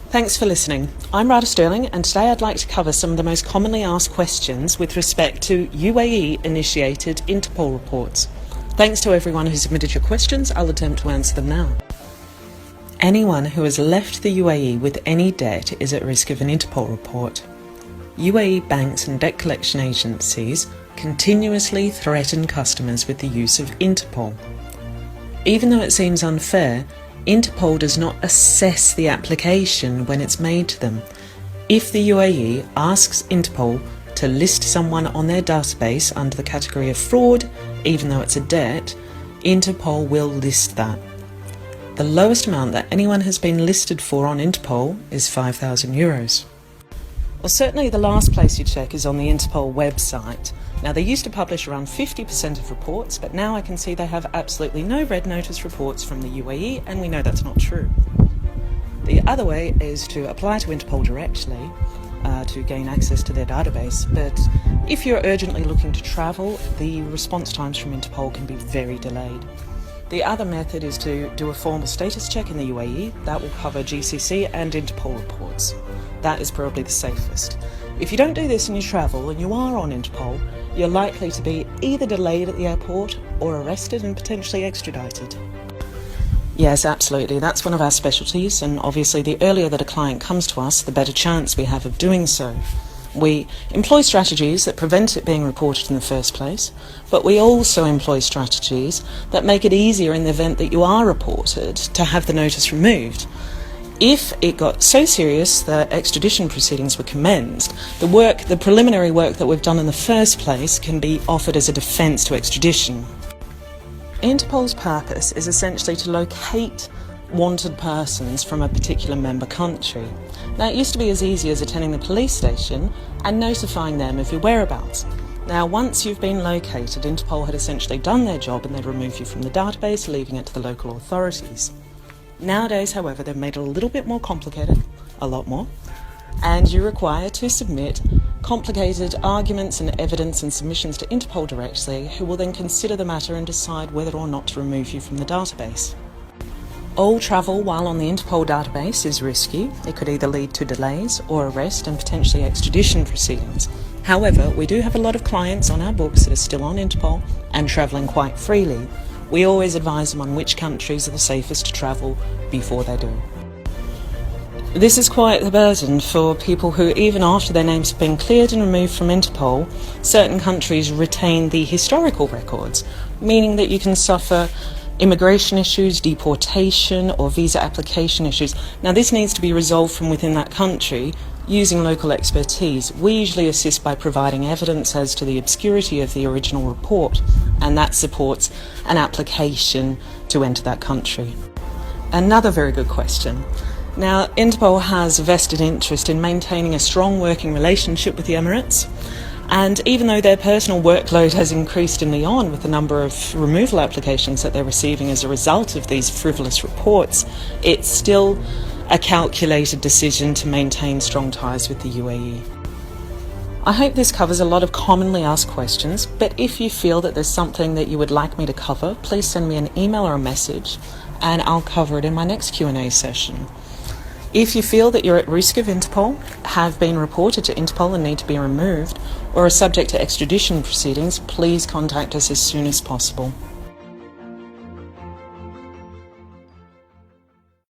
Thanks for listening. I'm Radha Stirling, and today I'd like to cover some of the most commonly asked questions with respect to UAE-initiated Interpol reports. Thanks to everyone who submitted your questions. I'll attempt to answer them now. Anyone who has left the UAE with any debt is at risk of an Interpol report. UAE banks and debt collection agencies continuously threaten customers with the use of Interpol. Even though it seems unfair, Interpol does not assess the application when it's made to them. If the UAE asks Interpol to list someone on their database under the category of fraud, even though it's a debt, Interpol will list that. The lowest amount that anyone has been listed for on Interpol is €5,000. Well, certainly the last place you check is on the Interpol website. Now, they used to publish around 50% of reports, but now I can see they have absolutely no red notice reports from the UAE, and we know that's not true. The other way is to apply to Interpol directly to gain access to their database, but if you're urgently looking to travel, the response times from Interpol can be very delayed. The other method is to do a formal status check in the UAE. That will cover GCC and Interpol reports. That is probably the safest. If you don't do this and you travel and you are on Interpol, you're likely to be either delayed at the airport or arrested and potentially extradited. Yes, absolutely. That's one of our specialties, and obviously the earlier that a client comes to us, the better chance we have of doing so. We employ strategies that prevent it being reported in the first place, but we also employ strategies that make it easier in the event that you are reported to have the notice removed. If it got so serious that extradition proceedings were commenced, the preliminary work that we've done in the first place can be offered as a defence to extradition. Interpol's purpose is essentially to locate wanted persons from a particular member country. Now, it used to be as easy as attending the police station and notifying them of your whereabouts. Now, once you've been located, Interpol had essentially done their job and they'd remove you from the database, leaving it to the local authorities. Nowadays, however, they've made it a little bit more complicated, a lot more, and you're required to submit complicated arguments and evidence and submissions to Interpol directly, who will then consider the matter and decide whether or not to remove you from the database. All travel while on the Interpol database is risky. It could either lead to delays or arrest and potentially extradition proceedings. However, we do have a lot of clients on our books that are still on Interpol and travelling quite freely. We always advise them on which countries are the safest to travel before they do. This is quite the burden for people who, even after their names have been cleared and removed from Interpol, certain countries retain the historical records, meaning that you can suffer immigration issues, deportation or visa application issues. Now, this needs to be resolved from within that country using local expertise. We usually assist by providing evidence as to the obscurity of the original report, and that supports an application to enter that country. Another very good question. Now, Interpol has a vested interest in maintaining a strong working relationship with the Emirates, and even though their personal workload has increased in Lyon with the number of removal applications that they're receiving as a result of these frivolous reports, it's still a calculated decision to maintain strong ties with the UAE. I hope this covers a lot of commonly asked questions, but if you feel that there's something that you would like me to cover, please send me an email or a message and I'll cover it in my next Q&A session. If you feel that you're at risk of Interpol, have been reported to Interpol and need to be removed, or are subject to extradition proceedings, please contact us as soon as possible.